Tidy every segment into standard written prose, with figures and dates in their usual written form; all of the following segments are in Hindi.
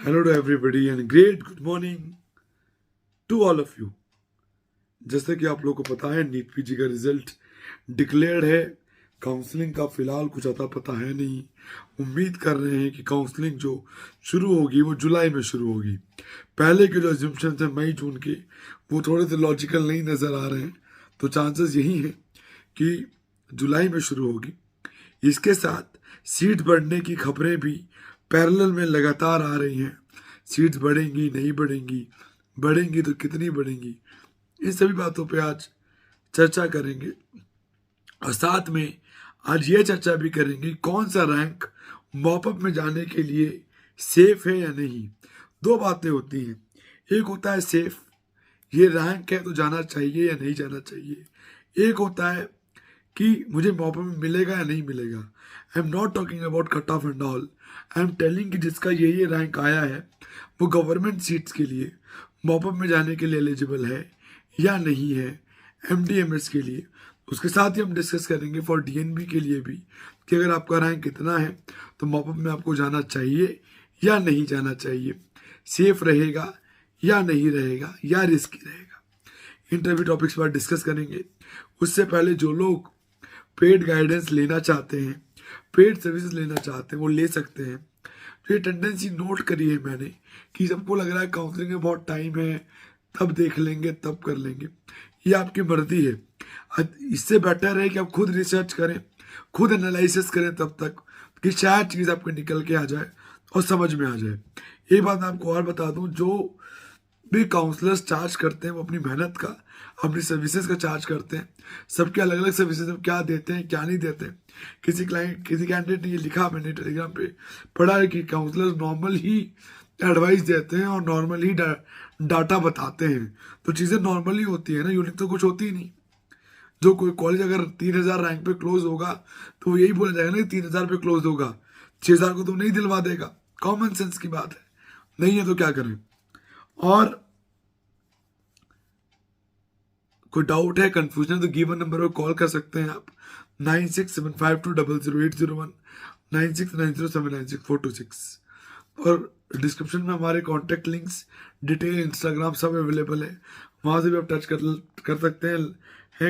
Hello to everybody and great good morning to all of you। जैसे कि आप लोगों को पता है नीट पीजी का रिजल्ट डिक्लेयर्ड है। काउंसलिंग का फिलहाल कुछ अता पता है नहीं। उम्मीद कर रहे हैं कि काउंसलिंग जो शुरू होगी वो जुलाई में शुरू होगी। पहले के जो एज्यूम्पशन थे मई जून के वो थोड़े से लॉजिकल नहीं नज़र आ रहे हैं, तो चांसेस यही हैं कि जुलाई में शुरू होगी। इसके साथ सीट बढ़ने की खबरें भी पैरेलल में लगातार आ रही हैं। सीट्स बढ़ेंगी नहीं बढ़ेंगी, बढ़ेंगी तो कितनी बढ़ेंगी, इन सभी बातों पे आज चर्चा करेंगे। और साथ में आज ये चर्चा भी करेंगे कौन सा रैंक मॉपअप में जाने के लिए सेफ है या नहीं। दो बातें होती हैं, एक होता है सेफ, ये रैंक है तो जाना चाहिए या नहीं जाना चाहिए। एक होता है कि मुझे मॉपअप में मिलेगा या नहीं मिलेगा। I am not talking about cut off and all, I am telling कि जिसका ये रैंक आया है वो गवर्नमेंट सीट्स के लिए मॉपअप में जाने के लिए एलिजिबल है या नहीं है। एमडीएमएस के लिए उसके साथ ही हम डिस्कस करेंगे फॉर डीएनबी के लिए भी कि अगर आपका रैंक कितना है तो मॉपअप में आपको जाना चाहिए या नहीं जाना चाहिए, सेफ रहेगा या नहीं रहेगा या रिस्की रहेगा। इंटरव्यू टॉपिक्स पर डिस्कस करेंगे। उससे पहले जो लोग पेड गाइडेंस लेना चाहते हैं, पेड सर्विसेज लेना चाहते हैं, वो ले सकते हैं। तो ये टेंडेंसी नोट करी है मैंने कि सबको लग रहा है काउंसलिंग में बहुत टाइम है, तब देख लेंगे तब कर लेंगे। ये आपकी मर्जी है। इससे बेटर है कि आप खुद रिसर्च करें, खुद एनालिसिस करें तब तक कि शायद चीज़ आपको निकल के आ जाए और समझ में आ जाए। एक बात मैं आपको और बता दूं, जो भी काउंसलर्स चार्ज करते हैं वो अपनी मेहनत का, अपनी सर्विसेज का चार्ज करते हैं। सबके अलग अलग सर्विसेज हम क्या देते हैं क्या नहीं देते हैं। किसी कैंडिडेट ने ये लिखा, मैंने टेलीग्राम पे पढ़ा है कि काउंसलर्स नॉर्मल ही एडवाइस देते हैं और नॉर्मल ही डाटा बताते हैं। तो चीज़ें नॉर्मल ही होती है ना, यूनिक तो कुछ होती ही नहीं। जो कोई कॉलेज अगर 3000 रैंक पे क्लोज होगा तो वो यही बोला जाएगा ना 3000 पे क्लोज होगा, 6000 को तो नहीं दिलवा देगा। कॉमन सेंस की बात है, नहीं है तो क्या करें। और कोई डाउट है, कंफ्यूजन, तो गिवन नंबर पर कॉल कर सकते हैं आप 9675200801 9690796426। और डिस्क्रिप्शन में हमारे कॉन्टैक्ट लिंक्स, डिटेल, इंस्टाग्राम सब अवेलेबल है, वहाँ से भी आप टच कर सकते हैं।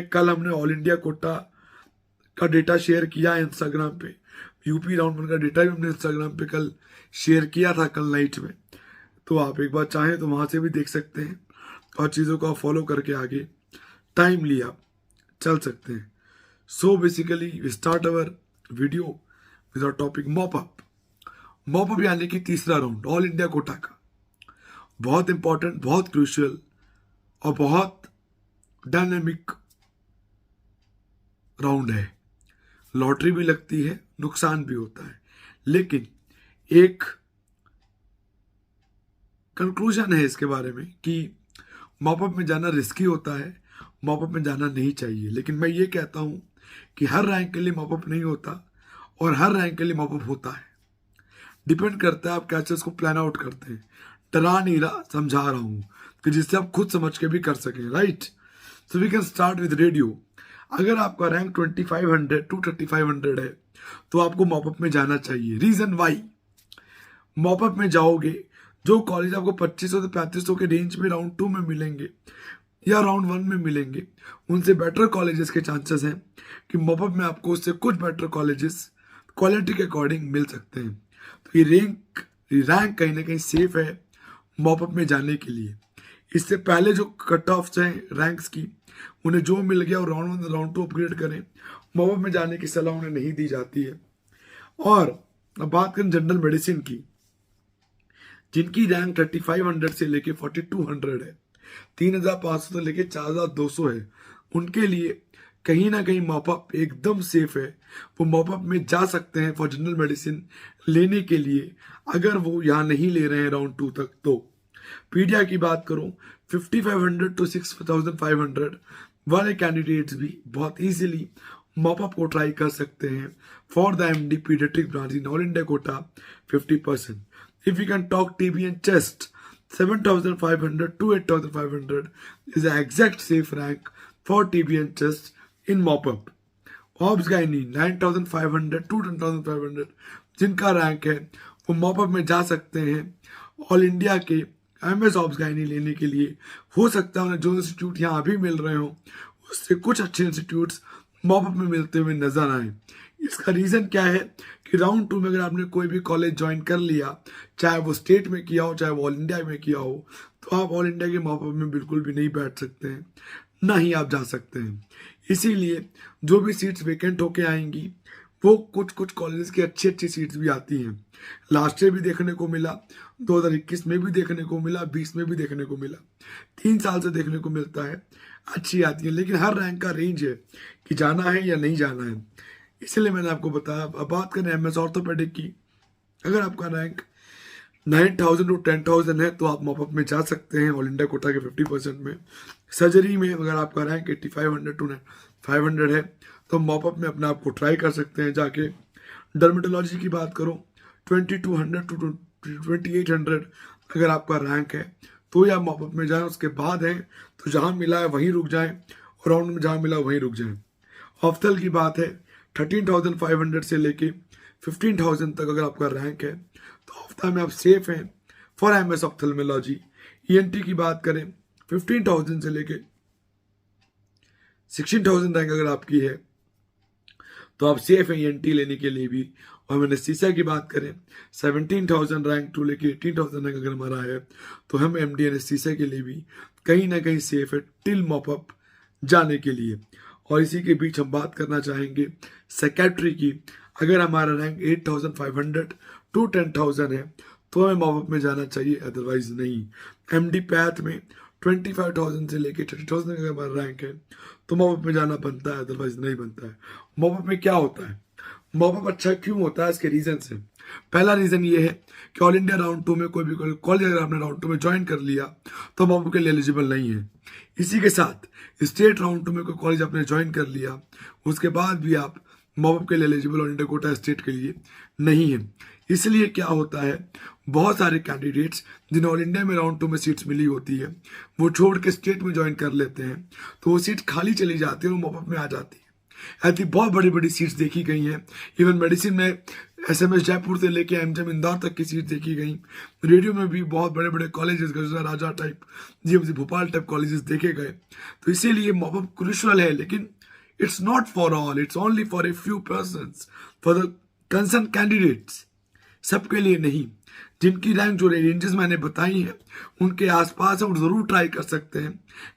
कल हमने ऑल इंडिया कोटा का डेटा शेयर किया है इंस्टाग्राम पे। यूपी राउंड 1 का डेटा भी हमने इंस्टाग्राम पे कल शेयर किया था, कल नाइट में। तो आप एक बार चाहें तो वहाँ से भी देख सकते हैं और चीज़ों को आप फॉलो करके आगे टाइम लिया चल सकते हैं। So basically we start our video with our topic mop up. Mop up यानी कि तीसरा राउंड ऑल इंडिया कोटा का, बहुत इंपॉर्टेंट, बहुत क्रूशियल और बहुत डायनेमिक राउंड है। लॉटरी भी लगती है, नुकसान भी होता है, लेकिन एक कंक्लूजन है इसके बारे में कि मॉपअप में जाना रिस्की होता है, मॉपअप में जाना नहीं चाहिए। लेकिन मैं ये कहता हूं कि हर रैंक के लिए मॉपअप नहीं होता और हर रैंक के लिए मॉपअप होता है। डिपेंड करता है आप क्या चीज को प्लान आउट करते हैं। डरा नहीं रहा, समझा रहा हूं कि जिससे आप खुद समझ के भी कर सकें, right. So we can start with radio. अगर आपका रैंक 2500 टू 3500 है तो आपको मॉपअप में जाना चाहिए। रीजन वाई, मॉपअप में जाओगे, जो कॉलेज आपको 2500 से 3500 के रेंज में राउंड 2 में मिलेंगे या राउंड 1 में मिलेंगे, उनसे बेटर कॉलेजेस के चांसेस हैं कि मॉपअप में आपको उससे कुछ बेटर कॉलेजेस क्वालिटी के अकॉर्डिंग मिल सकते हैं। तो ये रैंक कहीं ना कहीं सेफ है मॉपअप में जाने के लिए। इससे पहले जो कट ऑफ हैं रैंक्स की, उन्हें जो मिल गया और राउंड 1 राउंड 2 अपग्रेड करें। मॉपअप में जाने की सलाह उन्हें नहीं दी जाती है। और अब बात करें जनरल मेडिसिन की, जिनकी रैंक 3500 से लेके 4200 है, 3500 से लेके 4200 है, उनके लिए कहीं ना कहीं मॉपअप एकदम सेफ है। वो मॉपअप में जा सकते हैं फॉर जनरल मेडिसिन लेने के लिए, अगर वो यहाँ नहीं ले रहे हैं राउंड 2 तक। तो पीडिया की बात करूं, 5500 टू 6500 वाले कैंडिडेट्स भी बहुत इजीली मॉपअप को ट्राई कर सकते हैं for the MD paediatric branch in all India quota 50%। If we can talk TB and chest, 7,500 to 8,500 is the exact safe rank for TB and chest in mop-up. Obs gynae 9,500 to 10,500 जिनका रैंक है वो मॉपअप में जा सकते हैं ऑल इंडिया के MS ऑब्स गायनी लेने के लिए हो सकता है उन्हें जो इंस्टीट्यूट यहाँ अभी मिल रहे हो उससे कुछ अच्छे इंस्टीट्यूट्स मॉपअप में मिलते हुए नजर आए। इसका रीजन क्या है कि राउंड 2 में अगर आपने कोई भी कॉलेज ज्वाइन कर लिया, चाहे वो स्टेट में किया हो चाहे वो ऑल इंडिया में किया हो, तो आप ऑल इंडिया के मॉपअप में बिल्कुल भी नहीं बैठ सकते हैं, ना ही आप जा सकते हैं। इसीलिए जो भी सीट्स वेकेंट होके आएंगी वो कुछ कुछ कॉलेजेस की अच्छी अच्छी सीट्स भी आती हैं। लास्ट ईयर भी देखने को मिला, 2021 में भी देखने को मिला, 20 में भी देखने को मिला, 3 साल से देखने को मिलता है, अच्छी आती है। लेकिन हर रैंक का रेंज है कि जाना है या नहीं जाना है, इसलिए मैंने आपको बताया। अब बात करें MS ऑर्थोपेडिक की, अगर आपका रैंक 9,000 टू 10,000 है तो आप मॉपअप में जा सकते हैं ऑल इंडिया कोटा के 50% में। सर्जरी में अगर आपका रैंक 8500 टू 500 है तो मॉपअप में अपने आप को ट्राई कर सकते हैं जाके। डर्मेटोलॉजी की बात करो 2200 टू 2800 अगर आपका रैंक है तो या मॉपअप में जाएं, उसके बाद है तो जहां मिला है वहीं रुक जाएं और राउंड में जहां मिला वहीं रुक जाएं। ऑफ्थल की बात है 13,500 से लेके 15,000 तक अगर आपका रैंक है तो ऑफ्था में आप सेफ हैं फॉर MS ऑफ्थल्मोलॉजी। ENT की बात करें 15,000 से लेके 16,000 रैंक अगर आपकी है तो आप सेफ हैं ENT लेने के लिए भी। और मैंने सीसा की बात करें 17,000 रैंक टू लेके 18,000 रैंक अगर हमारा है तो हम MD सीसा के लिए भी कहीं ना कहीं सेफ है टिल मॉपअप जाने के लिए। और इसी के बीच हम बात करना चाहेंगे सेक्रेटरी की। अगर हमारा रैंक 8,500 टू 10,000 है तो हमें मॉपअप में जाना चाहिए, अदरवाइज नहीं। MD पैथ में 25,000 से लेके 30,000 अगर हमारा रैंक है तो मॉपअप में जाना बनता है, अदरवाइज नहीं बनता है। मॉपअप में क्या होता है, मॉपअप अच्छा क्यों होता है, इसके रीजन से। पहला रीजन ये है कि ऑल इंडिया राउंड 2 में कोई भी कॉलेज अगर आपने राउंड 2 में ज्वाइन कर लिया तो मॉपअप के लिए एलिजिबल नहीं है। इसी के साथ स्टेट राउंड 2 में कोई कॉलेज आपने ज्वाइन कर लिया उसके बाद भी आप मॉपअप के लिए eligible all India quota state के लिए नहीं है। इसलिए क्या होता है, बहुत सारे कैंडिडेट्स जिन्हें ऑल इंडिया में राउंड 2 में सीट्स मिली होती है वो छोड़ के स्टेट में ज्वाइन कर लेते हैं तो वो सीट खाली चली जाती है और मॉपअप में आ जाती है। ऐसी बहुत बड़ी बड़ी सीट्स देखी गई हैं। इवन मेडिसिन में SMS जयपुर से लेके MGM इंदौर तक की सीट देखी गई। रेडियो में भी बहुत बड़े बड़े colleges Gajra Raja type, GMC Bhopal type colleges देखे गए। तो इसीलिए मॉपअप क्रूशियल है, लेकिन it's not for all, it's only for a few persons, for the concern candidates, सबके लिए नहीं। जिनकी रैंक जो रेंजेस मैंने बताई हैं उनके आसपास है वो जरूर ट्राई कर सकते हैं,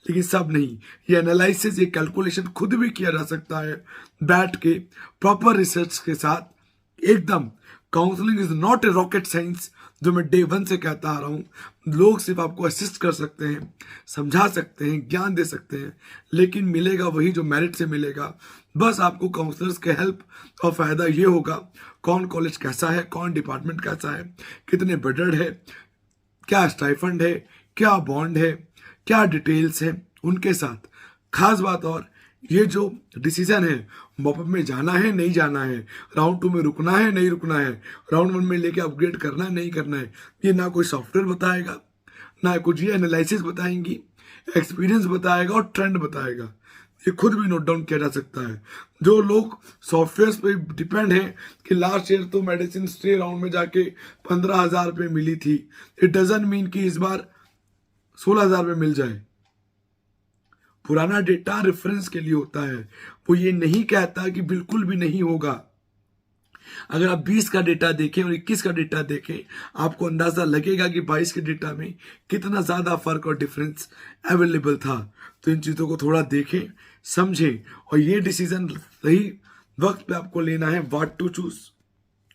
लेकिन सब नहीं। ये एनालिसिस, ये कैलकुलेशन खुद भी किया जा सकता है बैठ के प्रॉपर रिसर्च के साथ एकदम। Counselling is not a rocket science, जो मैं डे 1 से कहता आ रहा हूँ। लोग सिर्फ आपको असिस्ट कर सकते हैं, समझा सकते हैं, ज्ञान दे सकते हैं, लेकिन मिलेगा वही जो मेरिट से मिलेगा। बस आपको काउंसलर्स के हेल्प और फायदा ये होगा कौन कॉलेज कैसा है, कौन डिपार्टमेंट कैसा है, कितने बेडेड है, क्या स्टाइफंड है, क्या बॉन्ड है, क्या डिटेल्स है उनके साथ। खास बात और ये जो डिसीजन है मॉपअप में जाना है नहीं जाना है, राउंड 2 में रुकना है नहीं रुकना है, राउंड 1 में लेके अपग्रेड करना है नहीं करना है, ये ना कोई सॉफ्टवेयर बताएगा, ना कुछ ये एनालिसिस बताएंगी, एक्सपीरियंस बताएगा और ट्रेंड बताएगा। ये खुद भी नोट डाउन किया जा सकता है। जो लोग सॉफ्टवेयर पे डिपेंड है कि लास्ट ईयर तो मेडिसिन स्टे राउंड में जाके 15,000 पे मिली थी, इट डजंट मीन कि इस बार 16,000 पे मिल जाए। पुराना डेटा रेफरेंस के लिए होता है, वो ये नहीं कहता कि बिल्कुल भी नहीं होगा। अगर आप 20 का डेटा देखें और 21 का डेटा देखें आपको अंदाजा लगेगा कि 22 के डेटा में कितना ज्यादा फर्क और डिफरेंस अवेलेबल था। तो इन चीजों को थोड़ा देखें, समझें और ये डिसीजन सही वक्त पे आपको लेना है। What to choose,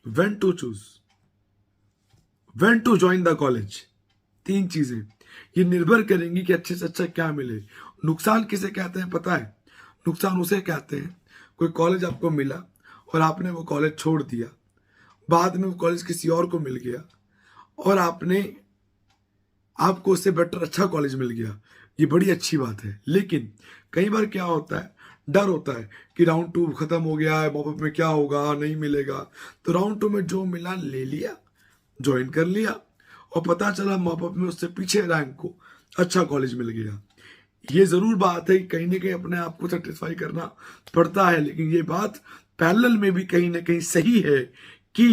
when to choose, when to join the college, 3 चीजें ये निर्भर करेंगी कि अच्छे से अच्छा क्या मिले। नुकसान किसे कहते हैं पता है? नुकसान उसे कहते हैं कोई कॉलेज आपको मिला और आपने वो कॉलेज छोड़ दिया, बाद में वो कॉलेज किसी और को मिल गया और आपको उससे बेटर अच्छा कॉलेज मिल गया, ये बड़ी अच्छी बात है। लेकिन कई बार क्या होता है, डर होता है कि राउंड 2 खत्म हो गया है, मॉपअप में क्या होगा, नहीं मिलेगा, तो राउंड 2 में जो मिला ले लिया, ज्वाइन कर लिया और पता चला मॉपअप में उससे पीछे रैंक को अच्छा कॉलेज मिल गया। ये जरूर बात है कहीं ना कहीं अपने आप को सेटिस्फाई करना पड़ता है, लेकिन ये बात पैरेलल में भी कहीं ना कहीं सही है कि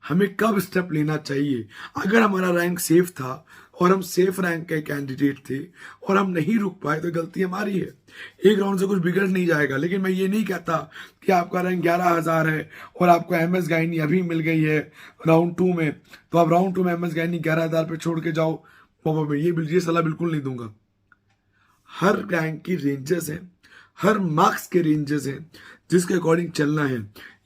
हमें कब स्टेप लेना चाहिए। अगर हमारा रैंक सेफ था और हम सेफ रैंक के कैंडिडेट थे और हम नहीं रुक पाए तो गलती हमारी है। एक राउंड से कुछ बिगड़ नहीं जाएगा, लेकिन मैं ये नहीं कहता कि आपका रैंक 11,000 है और आपको MS गायनी अभी मिल गई है राउंड 2 में, तो आप राउंड 2 में MS गायनी 11,000 पे छोड़ के जाओ पापा में। ये सलाह बिल्कुल नहीं दूंगा। हर रैंक की रेंजेस हैं, हर मार्क्स के रेंजेस हैं जिसके अकॉर्डिंग चलना है।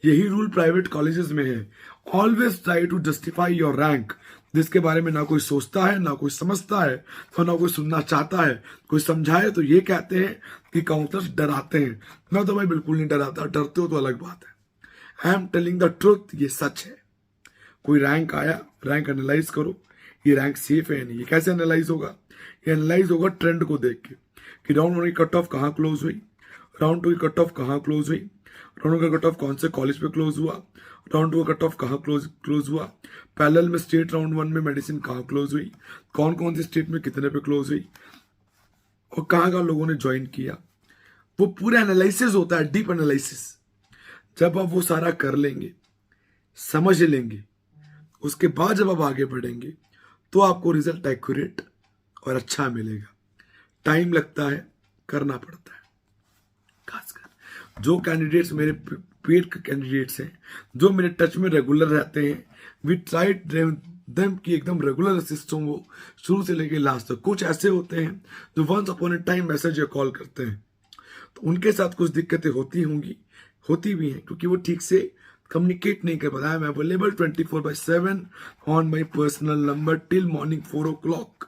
यही रूल प्राइवेट कॉलेजेस में है। Always try to justify your rank, जिसके बारे में ना कोई सोचता है, ना कोई समझता है और ना कोई सुनना चाहता है। कोई समझाए तो ये कहते हैं कि काउंसलर्स डराते हैं। मैं तो भाई बिल्कुल नहीं डराता, डरते हो तो अलग बात है। I am telling the truth, ये सच है। कोई रैंक आया, रैंक एनालाइज करो, ये रैंक सेफ है नहीं। ये कैसे एनालाइज होगा? ये एनालाइज होगा ट्रेंड को देख के कि राउंड 1 की कट ऑफ कहाँ क्लोज हुई, राउंड 2 की कट ऑफ कहाँ क्लोज हुई, राउंड का कट ऑफ कौन से कॉलेज पे क्लोज हुआ, राउंड 2 का कट ऑफ कहाँ क्लोज हुआ, पैरेलल में स्टेट राउंड 1 में मेडिसिन कहाँ क्लोज हुई, कौन कौन सी स्टेट में कितने पे क्लोज हुई और कहाँ कहाँ लोगों ने ज्वाइन किया। वो पूरा एनालिसिस होता है, डीप एनालिसिस। जब आप वो सारा कर लेंगे, समझ लेंगे, उसके बाद जब आप आगे बढ़ेंगे तो आपको रिजल्ट एक्यूरेट और अच्छा मिलेगा। टाइम लगता है, करना पड़ता है। खासकर जो कैंडिडेट्स मेरे पेड कैंडिडेट्स हैं, जो मेरे टच में रेगुलर रहते हैं, वी ट्राई देम कि एकदम रेगुलर असिस्ट हो वो शुरू से लेके लास्ट तक। कुछ ऐसे होते हैं जो once upon a time message या कॉल करते हैं, तो उनके साथ कुछ दिक्कतें होती होंगी, होती भी हैं, क्योंकि वो ठीक से कम्युनिकेट नहीं कर पाता। I am available 24/7 on my personal number till morning 4 o'clock।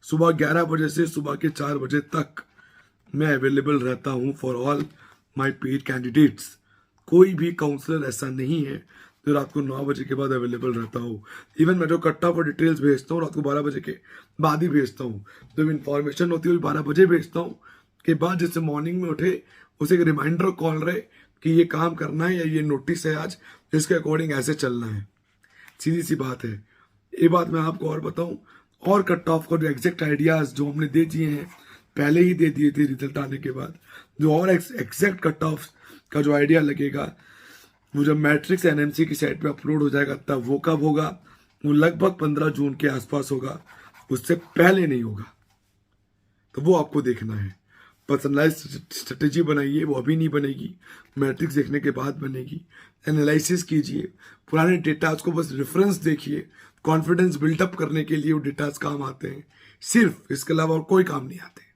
सुबह 11 बजे से सुबह के 4 बजे तक मैं अवेलेबल रहता हूँ for all my paid candidates. कोई भी काउंसलर ऐसा नहीं है जो रात को 9 बजे के बाद अवेलेबल रहता हो। इवन मैं जो कट्टा और डिटेल्स भेजता हूँ रात को 12 बजे के बाद ही भेजता हूँ। जो इन्फॉर्मेशन होती है वो 12 बजे भेजता हूँ के बाद, जैसे मॉर्निंग में उठे उसे एक रिमाइंडर कॉल रहे कि ये काम करना है या ये नोटिस है आज, इसके अकॉर्डिंग ऐसे चलना है। सीधी सी बात है। ये बात मैं आपको और बताऊं, और कट ऑफ का जो एग्जैक्ट आइडियाज जो हमने दे दिए हैं, पहले ही दे दिए थे रिजल्ट आने के बाद, जो और एग्जैक्ट कट ऑफ का जो आइडिया लगेगा वो जब मैट्रिक्स NMC की साइट पे अपलोड हो जाएगा तब वो कब होगा? वो लगभग 15 जून के आसपास होगा, उससे पहले नहीं होगा। तो वो आपको देखना है। पर्सनलाइज स्ट्रेटेजी बनाइए, वो अभी नहीं बनेगी, मैट्रिक्स देखने के बाद बनेगी। एनालिसिस कीजिए, पुराने डेटाज को बस रेफरेंस देखिए। कॉन्फिडेंस बिल्डअप करने के लिए वो डेटाज काम आते हैं, सिर्फ इसके अलावा और कोई काम नहीं आते।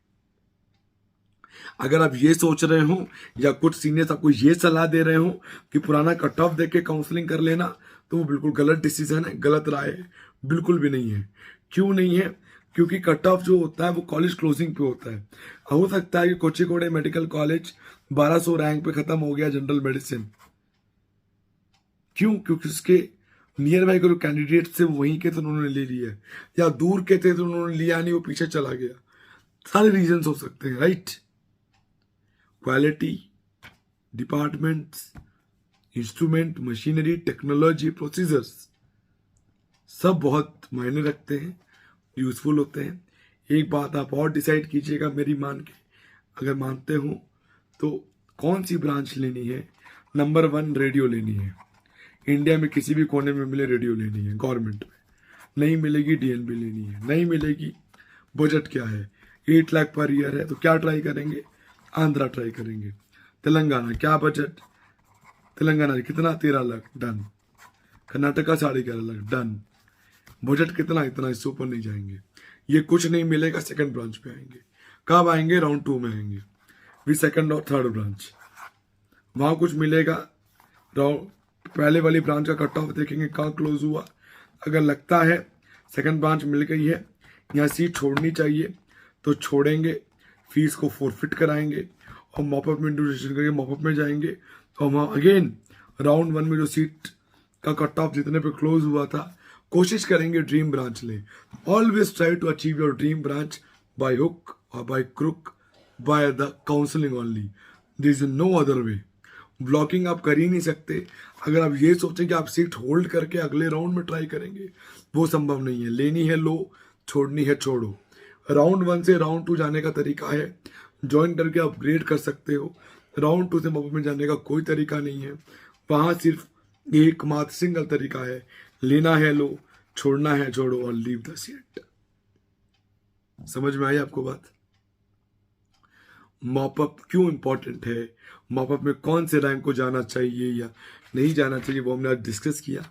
अगर आप ये सोच रहे हो या कुछ सीनियर्स आपको ये सलाह दे रहे हो कि पुराना कट ऑफ देख के काउंसलिंग कर लेना, तो वो बिल्कुल गलत डिसीजन है, गलत राय है। बिल्कुल भी नहीं है। क्यों नहीं है? क्योंकि कट ऑफ जो होता है वो कॉलेज क्लोजिंग पे होता है। हो सकता है कि कोचिकोडे मेडिकल कॉलेज 1200 रैंक पे खत्म हो गया जनरल मेडिसिन। क्यों? क्योंकि उसके नियर बाई के जो कैंडिडेट थे वहीं के थे, उन्होंने ले लिया, या दूर के थे तो उन्होंने लिया नहीं, वो पीछे चला गया। सारे रीजन हो सकते हैं, right. Quality, departments, instrument, machinery, technology, procedures सब बहुत मायने रखते हैं, यूजफुल होते हैं। एक बात आप और डिसाइड कीजिएगा मेरी मान के, अगर मानते हो तो कौन सी ब्रांच लेनी है। नंबर 1 रेडियो लेनी है। इंडिया में किसी भी कोने में मिले रेडियो लेनी है गवर्नमेंट में। नहीं मिलेगी DNB लेनी है। नहीं मिलेगी, बजट क्या है? 8 लाख पर ईयर है, तो क्या ट्राई करेंगे? आंध्रा ट्राई करेंगे। तेलंगाना, क्या बजट? तेलंगाना कितना? 13 lakh, done. Karnataka 11.5 lakh, done. Budget कितना? इतना, इससे ऊपर नहीं जाएंगे। ये कुछ नहीं मिलेगा, सेकंड ब्रांच पे आएंगे। कब आएंगे? राउंड 2 में आएंगे, फिर सेकंड और थर्ड ब्रांच। वहां कुछ मिलेगा, राउंड पहले वाली ब्रांच का कट ऑफ देखेंगे कहाँ क्लोज हुआ। अगर लगता है सेकंड ब्रांच मिल गई है, यहाँ सीट छोड़नी चाहिए, तो छोड़ेंगे, फीस को फोरफिट कराएंगे और मॉपअप में इंट्रोड्यूशन करके मॉपअप में जाएंगे। तो हम अगेन राउंड 1 में जो सीट का कट ऑफ जितने पे क्लोज हुआ था, कोशिश करेंगे ड्रीम ब्रांच ले। Always try to achieve your dream branch by hook और by crook, by the counselling only. There is no other way. Blocking आप कर ही नहीं सकते। अगर आप ये सोचें कि आप सीट होल्ड करके अगले राउंड में ट्राई करेंगे, वो संभव नहीं है। लेनी है लो, छोड़नी है छोड़ो। राउंड 1 से राउंड 2 जाने का तरीका है, ज्वाइन करके अपग्रेड कर सकते हो। राउंड 2 से मॉपअप में जाने का कोई तरीका नहीं है। वहां सिर्फ ये एकमात्र सिंगल तरीका है, लेना है लो, छोड़ना है छोड़ो, और लीव द सीट। समझ में आई आपको बात? मॉपअप क्यों इंपॉर्टेंट है, मॉपअप में कौन से रैंक को जाना चाहिए या नहीं जाना चाहिए, वो हमने आज डिस्कस किया,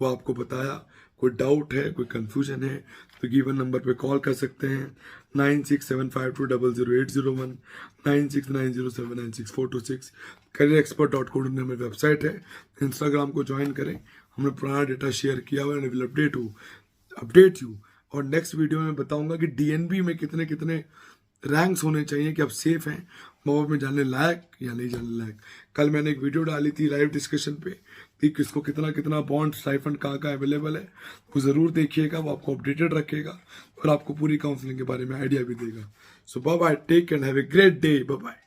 वो आपको बताया। कोई डाउट है, कोई कंफ्यूजन है तो गिवन नंबर पे कॉल कर सकते हैं 9675200801, 9690796426। careerexpert.co हमारी वेबसाइट है। इंस्टाग्राम को ज्वाइन करें, हमने पुराना डेटा शेयर किया हुआ है, विल अपडेट यू। और नेक्स्ट वीडियो में बताऊंगा कि डीएनबी में कितने कितने रैंक्स होने चाहिए कि आप सेफ हैं मॉब में जाने लायक या नहीं जाने लायक। कल मैंने एक वीडियो डाली थी लाइव डिस्कशन पे कि किसको कितना कितना बॉन्ड स्टाइफंड कहाँ कहाँ अवेलेबल है, वो ज़रूर देखिएगा, वो आपको अपडेटेड रखेगा और आपको पूरी काउंसलिंग के बारे में आइडिया भी देगा। So bye bye, take and have a great day, bye bye.